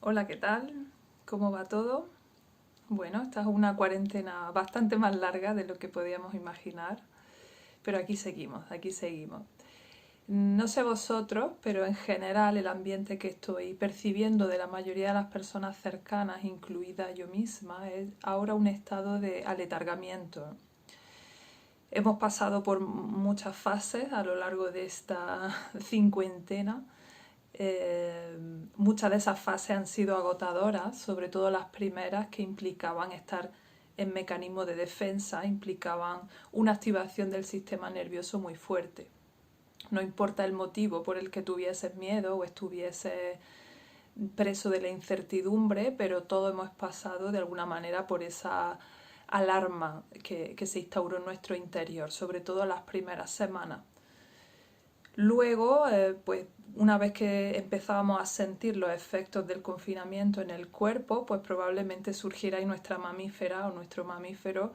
Hola, ¿qué tal? ¿Cómo va todo? Bueno, esta es una cuarentena bastante más larga de lo que podíamos imaginar, pero aquí seguimos, aquí seguimos. No sé vosotros, pero en general el ambiente que estoy percibiendo de la mayoría de las personas cercanas, incluida yo misma, es ahora un estado de aletargamiento. Hemos pasado por muchas fases a lo largo de esta cincuentena. Muchas de esas fases han sido agotadoras, sobre todo las primeras que implicaban estar en mecanismo de defensa, implicaban una activación del sistema nervioso muy fuerte. No importa el motivo por el que tuvieses miedo o estuvieses preso de la incertidumbre, pero todos hemos pasado de alguna manera por esa alarma que se instauró en nuestro interior, sobre todo las primeras semanas. Luego, pues una vez que empezábamos a sentir los efectos del confinamiento en el cuerpo, pues probablemente surgiera ahí nuestra mamífera o nuestro mamífero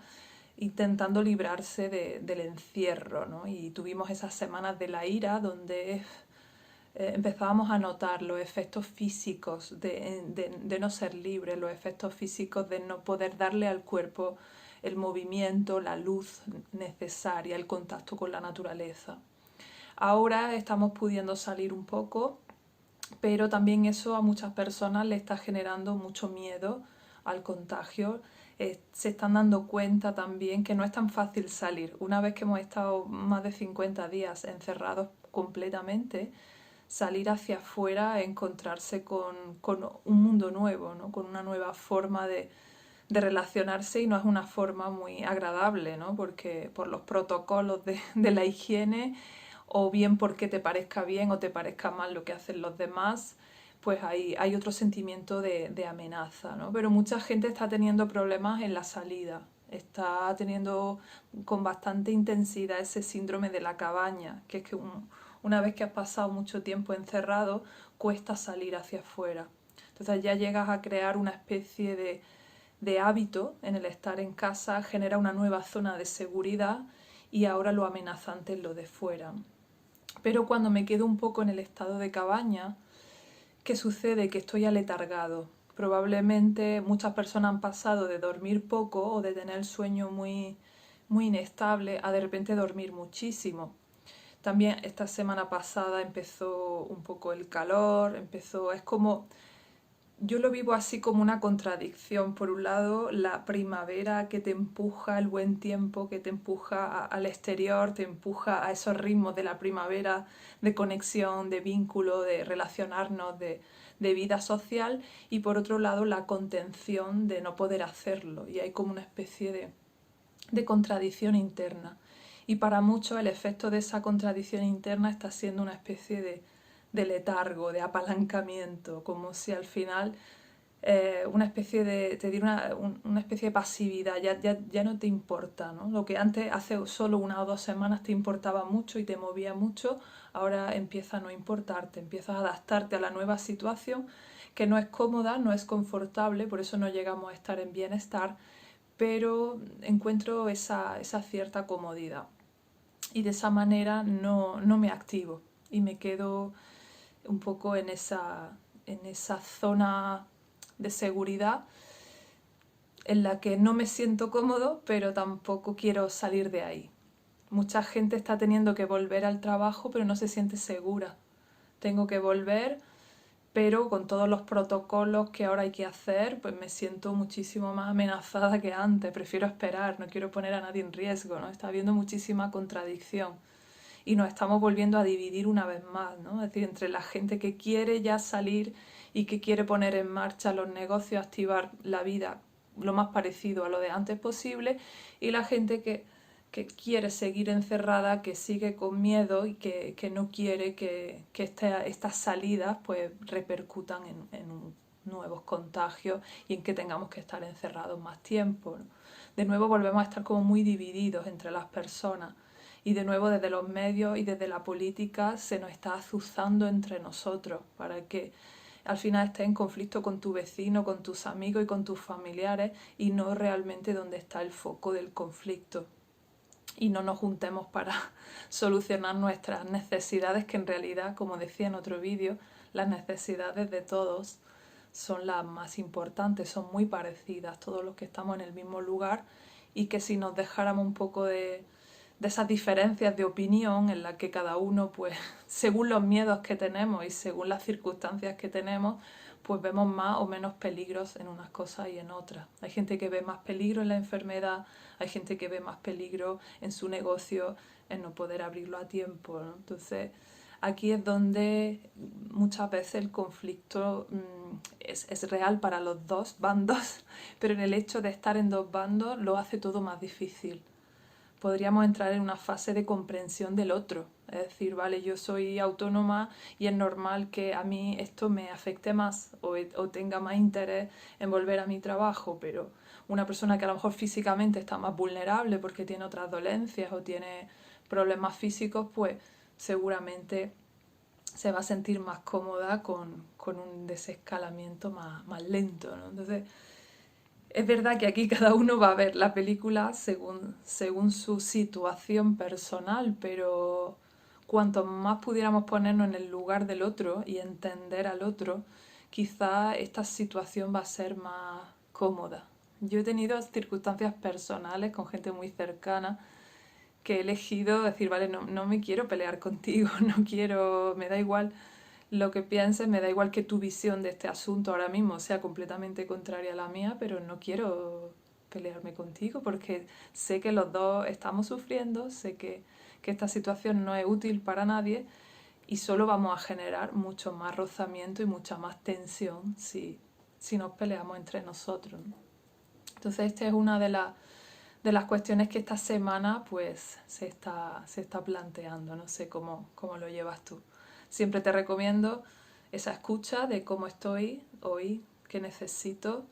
intentando librarse del encierro, ¿no? Y tuvimos esas semanas de la ira donde empezábamos a notar los efectos físicos de no ser libre, los efectos físicos de no poder darle al cuerpo el movimiento, la luz necesaria, el contacto con la naturaleza. Ahora estamos pudiendo salir un poco, pero también eso a muchas personas le está generando mucho miedo al contagio. Se están dando cuenta también que no es tan fácil salir. Una vez que hemos estado más de 50 días encerrados completamente, salir hacia afuera, encontrarse con un mundo nuevo, ¿no? Con una nueva forma de relacionarse, y no es una forma muy agradable, ¿no? Porque por los protocolos de la higiene, o bien porque te parezca bien o te parezca mal lo que hacen los demás, pues hay otro sentimiento de amenaza, ¿no? Pero mucha gente está teniendo problemas en la salida, está teniendo con bastante intensidad ese síndrome de la cabaña, que es que una vez que has pasado mucho tiempo encerrado, cuesta salir hacia afuera. Entonces ya llegas a crear una especie de hábito en el estar en casa, genera una nueva zona de seguridad, y ahora lo amenazante es lo de fuera. Pero cuando me quedo un poco en el estado de cabaña, ¿qué sucede? Que estoy aletargado. Probablemente muchas personas han pasado de dormir poco o de tener el sueño muy inestable a de repente dormir muchísimo. También esta semana pasada empezó un poco el calor, es como, yo lo vivo así como una contradicción. Por un lado, la primavera que te empuja, el buen tiempo que te empuja al exterior, te empuja a esos ritmos de la primavera, de conexión, de vínculo, de relacionarnos, de vida social. Y por otro lado, la contención de no poder hacerlo. Y hay como una especie de contradicción interna. Y para muchos el efecto de esa contradicción interna está siendo una especie de letargo, de apalancamiento, como si al final una especie de, te diera una especie de pasividad, ya no te importa, ¿no? Lo que antes, hace solo 1 o 2 semanas te importaba mucho y te movía mucho, ahora empieza a no importarte, empiezas a adaptarte a la nueva situación, que no es cómoda, no es confortable, por eso no llegamos a estar en bienestar, pero encuentro esa cierta comodidad. Y de esa manera no me activo y me quedo un poco en esa zona de seguridad en la que no me siento cómodo, pero tampoco quiero salir de ahí. Mucha gente está teniendo que volver al trabajo, pero no se siente segura. Tengo que volver, pero con todos los protocolos que ahora hay que hacer, pues me siento muchísimo más amenazada que antes. Prefiero esperar, no quiero poner a nadie en riesgo, ¿no? Está habiendo muchísima contradicción y nos estamos volviendo a dividir una vez más, ¿no? Es decir, entre la gente que quiere ya salir y que quiere poner en marcha los negocios, activar la vida lo más parecido a lo de antes posible, y la gente que quiere seguir encerrada, que sigue con miedo y que no quiere que estas salidas pues repercutan en nuevos contagios y en que tengamos que estar encerrados más tiempo, ¿no? De nuevo volvemos a estar como muy divididos entre las personas, y de nuevo desde los medios y desde la política se nos está azuzando entre nosotros para que al final estés en conflicto con tu vecino, con tus amigos y con tus familiares, y no realmente donde está el foco del conflicto. Y no nos juntemos para solucionar nuestras necesidades, que en realidad, como decía en otro vídeo, las necesidades de todos son las más importantes, son muy parecidas, todos los que estamos en el mismo lugar, y que si nos dejáramos un poco de esas diferencias de opinión en las que cada uno, pues, según los miedos que tenemos y según las circunstancias que tenemos, pues vemos más o menos peligros en unas cosas y en otras. Hay gente que ve más peligro en la enfermedad, hay gente que ve más peligro en su negocio, en no poder abrirlo a tiempo, ¿no? Entonces, aquí es donde muchas veces el conflicto es real para los dos bandos, pero en el hecho de estar en dos bandos lo hace todo más difícil. Podríamos entrar en una fase de comprensión del otro. Es decir, vale, yo soy autónoma y es normal que a mí esto me afecte más o tenga más interés en volver a mi trabajo, pero una persona que a lo mejor físicamente está más vulnerable porque tiene otras dolencias o tiene problemas físicos, pues seguramente se va a sentir más cómoda con un desescalamiento más lento, ¿no? Entonces, es verdad que aquí cada uno va a ver la película según su situación personal, pero cuanto más pudiéramos ponernos en el lugar del otro y entender al otro, quizá esta situación va a ser más cómoda. Yo he tenido circunstancias personales con gente muy cercana que he elegido decir, vale, no me quiero pelear contigo, no quiero, me da igual lo que pienses, me da igual que tu visión de este asunto ahora mismo sea completamente contraria a la mía, pero no quiero pelearme contigo porque sé que los dos estamos sufriendo, sé que esta situación no es útil para nadie y solo vamos a generar mucho más rozamiento y mucha más tensión si nos peleamos entre nosotros, ¿no? Entonces, esta es una de las cuestiones que esta semana pues se está planteando. No sé cómo lo llevas tú. Siempre te recomiendo esa escucha de cómo estoy hoy, qué necesito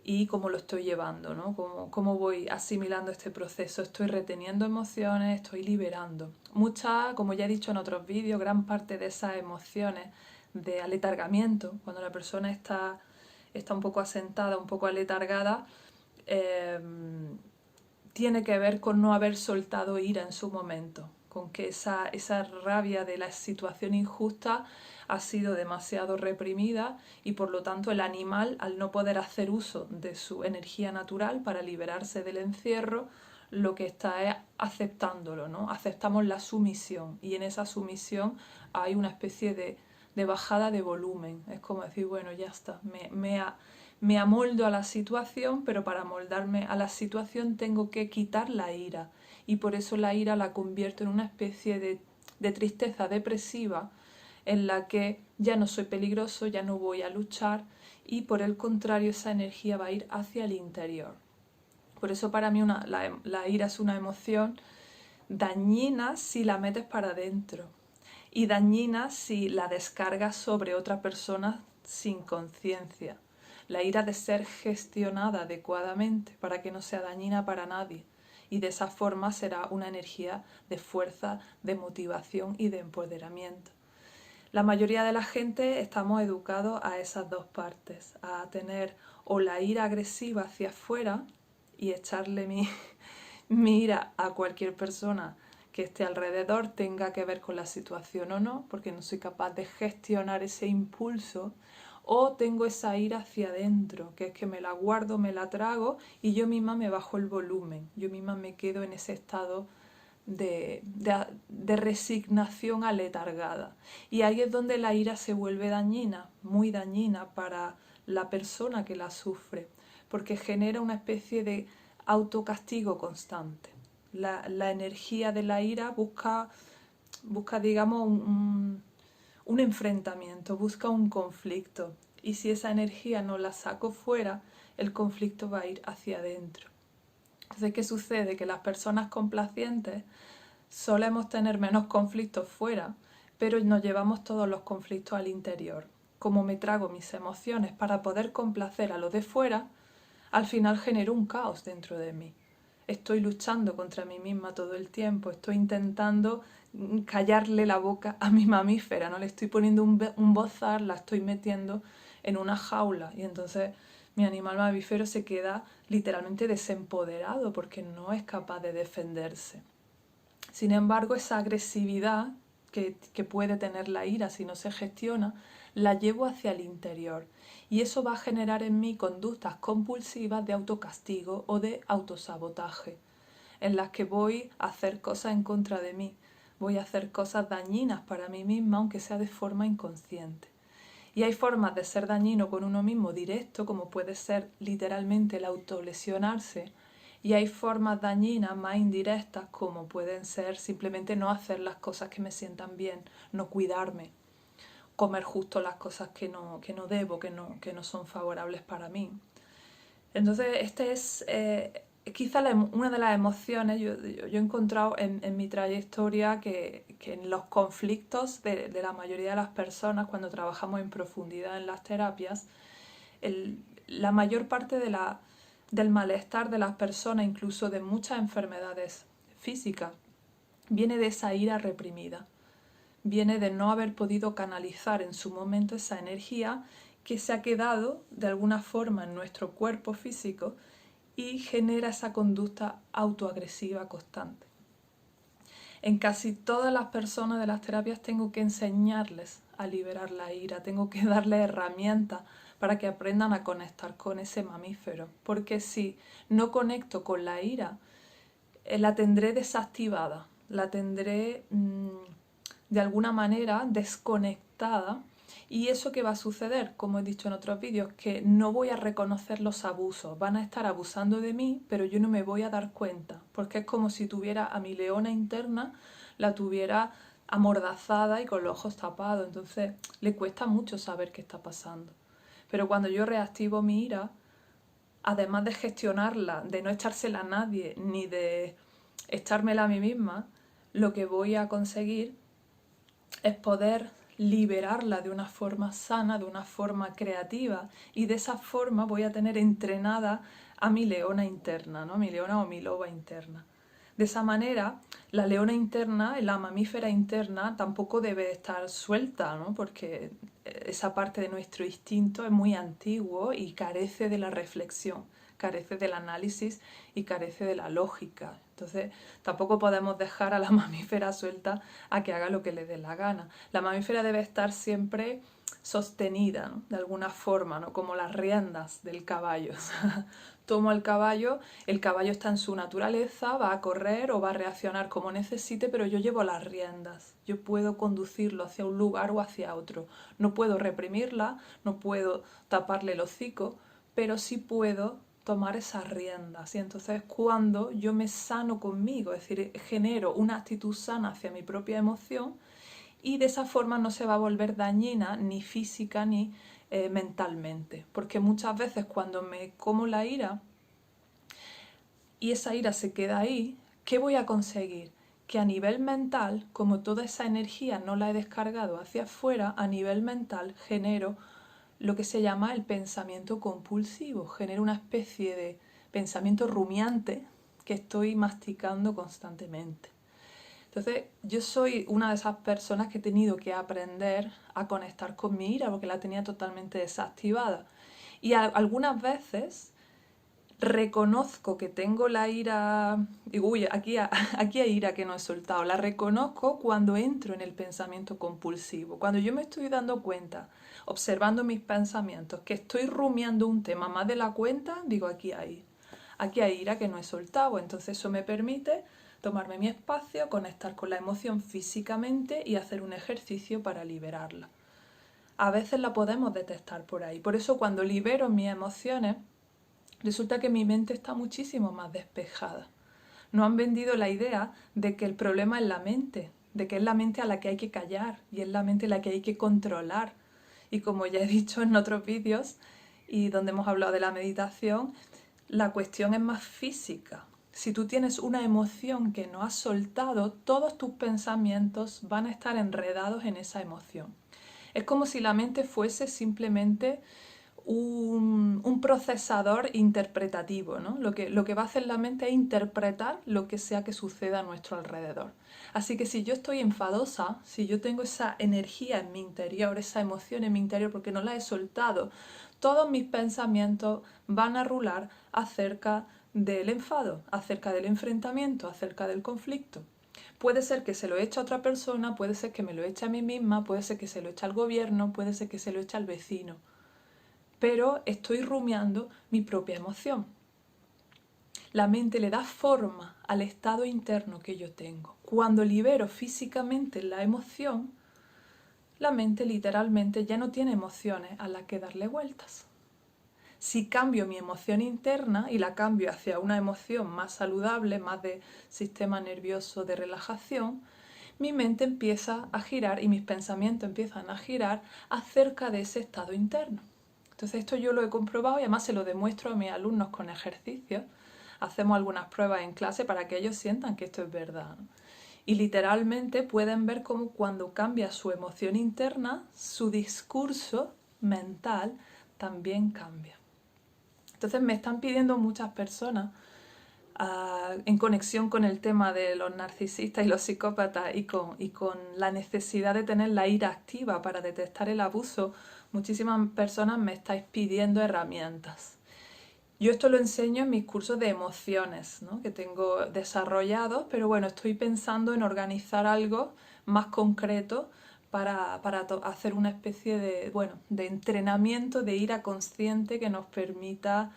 y cómo lo estoy llevando, ¿no? Cómo voy asimilando este proceso. Estoy reteniendo emociones, estoy liberando. Muchas, como ya he dicho en otros vídeos, gran parte de esas emociones de aletargamiento, cuando la persona está un poco asentada, un poco aletargada, eh, tiene que ver con no haber soltado ira en su momento, con que esa rabia de la situación injusta ha sido demasiado reprimida y por lo tanto el animal, al no poder hacer uso de su energía natural para liberarse del encierro, lo que está es aceptándolo, ¿no? Aceptamos la sumisión y en esa sumisión hay una especie de bajada de volumen. Es como decir, bueno, ya está, me amoldo a la situación, pero para amoldarme a la situación tengo que quitar la ira. Y por eso la ira la convierto en una especie de tristeza depresiva en la que ya no soy peligroso, ya no voy a luchar y por el contrario esa energía va a ir hacia el interior. Por eso para mí la ira es una emoción dañina si la metes para adentro y dañina si la descargas sobre otra persona sin conciencia. La ira de ser gestionada adecuadamente para que no sea dañina para nadie y de esa forma será una energía de fuerza, de motivación y de empoderamiento. La mayoría de la gente estamos educados a esas dos partes, a tener o la ira agresiva hacia afuera y echarle mi ira a cualquier persona que esté alrededor, tenga que ver con la situación o no, porque no soy capaz de gestionar ese impulso, o tengo esa ira hacia adentro, que es que me la guardo, me la trago y yo misma me bajo el volumen, yo misma me quedo en ese estado de resignación aletargada. Y ahí es donde la ira se vuelve dañina, muy dañina para la persona que la sufre, porque genera una especie de autocastigo constante. La energía de la ira busca digamos, un enfrentamiento, busca un conflicto. Y si esa energía no la saco fuera, el conflicto va a ir hacia adentro. Entonces, ¿qué sucede? Que las personas complacientes solemos tener menos conflictos fuera, pero nos llevamos todos los conflictos al interior. Como me trago mis emociones para poder complacer a los de fuera, al final genero un caos dentro de mí. Estoy luchando contra mí misma todo el tiempo, estoy intentando callarle la boca a mi mamífera, no le estoy poniendo un bozar, la estoy metiendo en una jaula y entonces mi animal mamífero se queda literalmente desempoderado porque no es capaz de defenderse. Sin embargo, esa agresividad que puede tener la ira si no se gestiona, la llevo hacia el interior y eso va a generar en mí conductas compulsivas de autocastigo o de autosabotaje, en las que voy a hacer cosas en contra de mí, voy a hacer cosas dañinas para mí misma, aunque sea de forma inconsciente. Y hay formas de ser dañino con uno mismo directo, como puede ser literalmente el autolesionarse, y hay formas dañinas más indirectas, como pueden ser simplemente no hacer las cosas que me sientan bien, no cuidarme, comer justo las cosas que no debo, que no son favorables para mí. Entonces, este es quizá una de las emociones, yo he encontrado en mi trayectoria que en los conflictos de la mayoría de las personas, cuando trabajamos en profundidad en las terapias, la mayor parte del malestar de las personas, incluso de muchas enfermedades físicas, viene de esa ira reprimida, viene de no haber podido canalizar en su momento esa energía que se ha quedado de alguna forma en nuestro cuerpo físico y genera esa conducta autoagresiva constante. En casi todas las personas de las terapias tengo que enseñarles a liberar la ira, tengo que darles herramientas para que aprendan a conectar con ese mamífero, porque si no conecto con la ira, la tendré desactivada, la tendré de alguna manera desconectada. ¿Y eso qué va a suceder? Como he dicho en otros vídeos, que no voy a reconocer los abusos. Van a estar abusando de mí, pero yo no me voy a dar cuenta. Porque es como si tuviera a mi leona interna, la tuviera amordazada y con los ojos tapados. Entonces le cuesta mucho saber qué está pasando. Pero cuando yo reactivo mi ira, además de gestionarla, de no echársela a nadie, ni de echármela a mí misma, lo que voy a conseguir es poder liberarla de una forma sana, de una forma creativa, y de esa forma voy a tener entrenada a mi leona interna, ¿no? Mi leona o mi loba interna. De esa manera, la leona interna, la mamífera interna, tampoco debe estar suelta, ¿no? Porque esa parte de nuestro instinto es muy antiguo y carece de la reflexión, carece del análisis y carece de la lógica. Entonces, tampoco podemos dejar a la mamífera suelta a que haga lo que le dé la gana. La mamífera debe estar siempre sostenida, ¿no? De alguna forma, ¿no? Como las riendas del caballo. Tomo el caballo está en su naturaleza, va a correr o va a reaccionar como necesite, pero yo llevo las riendas. Yo puedo conducirlo hacia un lugar o hacia otro. No puedo reprimirla, no puedo taparle el hocico, pero sí puedo tomar esas riendas. Y entonces cuando yo me sano conmigo, es decir, genero una actitud sana hacia mi propia emoción, y de esa forma no se va a volver dañina ni física ni mentalmente. Porque muchas veces cuando me como la ira y esa ira se queda ahí, ¿qué voy a conseguir? Que a nivel mental, como toda esa energía no la he descargado hacia afuera, a nivel mental genero lo que se llama el pensamiento compulsivo, genero una especie de pensamiento rumiante que estoy masticando constantemente. Entonces, yo soy una de esas personas que he tenido que aprender a conectar con mi ira porque la tenía totalmente desactivada. Y algunas veces reconozco que tengo la ira, digo, uy, aquí hay ira que no he soltado, la reconozco cuando entro en el pensamiento compulsivo, cuando yo me estoy dando cuenta, observando mis pensamientos, que estoy rumiando un tema más de la cuenta, digo, aquí hay ira que no he soltado, entonces eso me permite tomarme mi espacio, conectar con la emoción físicamente y hacer un ejercicio para liberarla. A veces la podemos detectar por ahí, por eso cuando libero mis emociones, resulta que mi mente está muchísimo más despejada. No han vendido la idea de que el problema es la mente, de que es la mente a la que hay que callar y es la mente a la que hay que controlar. Y como ya he dicho en otros vídeos y donde hemos hablado de la meditación, la cuestión es más física. Si tú tienes una emoción que no has soltado, todos tus pensamientos van a estar enredados en esa emoción. Es como si la mente fuese simplemente un procesador interpretativo, ¿no? Lo que va a hacer la mente es interpretar lo que sea que suceda a nuestro alrededor. Así que si yo estoy enfadosa, si yo tengo esa energía en mi interior, esa emoción en mi interior porque no la he soltado, todos mis pensamientos van a rular acerca del enfado, acerca del enfrentamiento, acerca del conflicto. Puede ser que se lo eche a otra persona, puede ser que me lo eche a mí misma, puede ser que se lo eche al gobierno, puede ser que se lo eche al vecino. Pero estoy rumiando mi propia emoción. La mente le da forma al estado interno que yo tengo. Cuando libero físicamente la emoción, la mente literalmente ya no tiene emociones a las que darle vueltas. Si cambio mi emoción interna y la cambio hacia una emoción más saludable, más de sistema nervioso, de relajación, mi mente empieza a girar y mis pensamientos empiezan a girar acerca de ese estado interno. Entonces esto yo lo he comprobado y además se lo demuestro a mis alumnos con ejercicios. Hacemos algunas pruebas en clase para que ellos sientan que esto es verdad, ¿no? Y literalmente pueden ver cómo cuando cambia su emoción interna, su discurso mental también cambia. Entonces me están pidiendo muchas personas en conexión con el tema de los narcisistas y los psicópatas y con la necesidad de tener la ira activa para detectar el abuso, muchísimas personas me estáis pidiendo herramientas. Yo esto lo enseño en mis cursos de emociones, ¿no?, que tengo desarrollados, pero bueno, estoy pensando en organizar algo más concreto para hacer una especie de, bueno, de entrenamiento de ira consciente que nos permita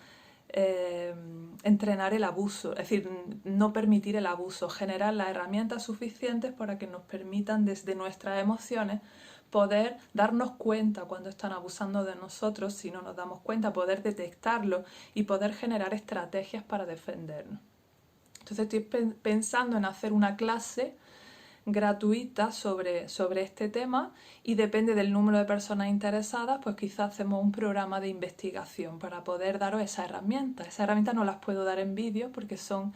entrenar el abuso, es decir, no permitir el abuso, generar las herramientas suficientes para que nos permitan desde nuestras emociones poder darnos cuenta cuando están abusando de nosotros, si no nos damos cuenta, poder detectarlo y poder generar estrategias para defendernos. Entonces estoy pensando en hacer una clase gratuita sobre este tema y depende del número de personas interesadas, pues quizás hacemos un programa de investigación para poder daros esas herramientas. Esas herramientas no las puedo dar en vídeo porque son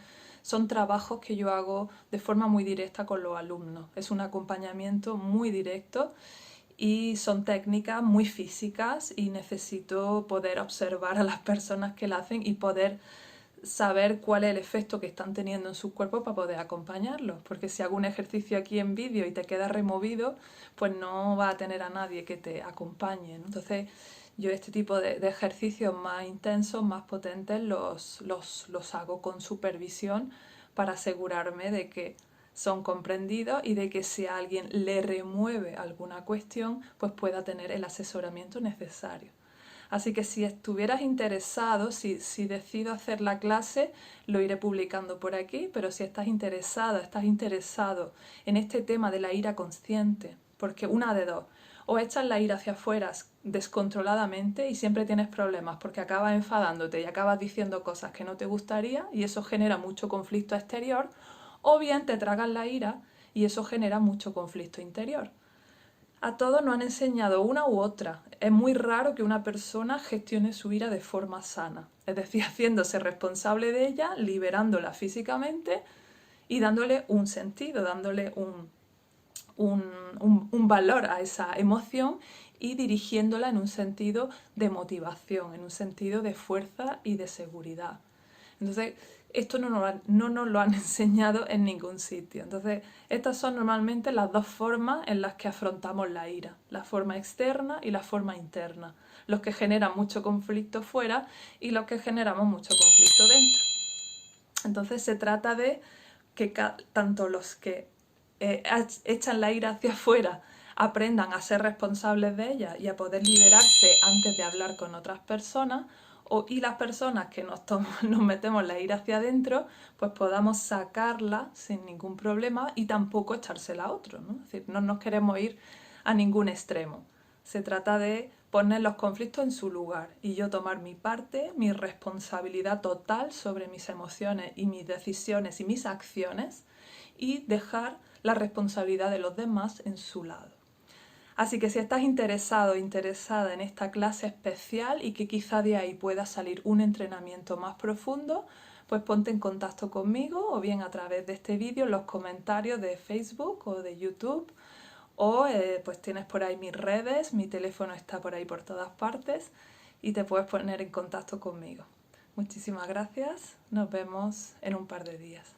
trabajos que yo hago de forma muy directa con los alumnos. Es un acompañamiento muy directo y son técnicas muy físicas y necesito poder observar a las personas que la hacen y poder saber cuál es el efecto que están teniendo en sus cuerpos para poder acompañarlos, porque si hago un ejercicio aquí en vídeo y te quedas removido, pues no va a tener a nadie que te acompañe, ¿no? Entonces yo este tipo de ejercicios más intensos, más potentes, los hago con supervisión para asegurarme de que son comprendidos y de que si a alguien le remueve alguna cuestión, pues pueda tener el asesoramiento necesario. Así que si estuvieras interesado, si decido hacer la clase, lo iré publicando por aquí, pero si estás interesado en este tema de la ira consciente, porque una de dos, o echas la ira hacia afuera descontroladamente y siempre tienes problemas porque acabas enfadándote y acabas diciendo cosas que no te gustaría y eso genera mucho conflicto exterior, o bien te tragas la ira y eso genera mucho conflicto interior. A todos nos han enseñado una u otra. Es muy raro que una persona gestione su ira de forma sana, es decir, haciéndose responsable de ella, liberándola físicamente y dándole un sentido, dándole un valor a esa emoción y dirigiéndola en un sentido de motivación, en un sentido de fuerza y de seguridad. Entonces, esto no nos lo han enseñado en ningún sitio. Entonces, estas son normalmente las dos formas en las que afrontamos la ira, la forma externa y la forma interna, los que generan mucho conflicto fuera y los que generamos mucho conflicto dentro. Entonces, se trata de que tanto los que echan la ira hacia afuera aprendan a ser responsables de ella y a poder liberarse antes de hablar con otras personas, y las personas que nos metemos la ira hacia adentro, pues podamos sacarla sin ningún problema y tampoco echársela a otro, ¿no? Es decir, no nos queremos ir a ningún extremo. Se trata de poner los conflictos en su lugar y yo tomar mi parte, mi responsabilidad total sobre mis emociones y mis decisiones y mis acciones y dejar la responsabilidad de los demás en su lado. Así que si estás interesado o interesada en esta clase especial y que quizá de ahí pueda salir un entrenamiento más profundo, pues ponte en contacto conmigo o bien a través de este vídeo en los comentarios de Facebook o de YouTube o pues tienes por ahí mis redes, mi teléfono está por ahí por todas partes y te puedes poner en contacto conmigo. Muchísimas gracias, nos vemos en un par de días.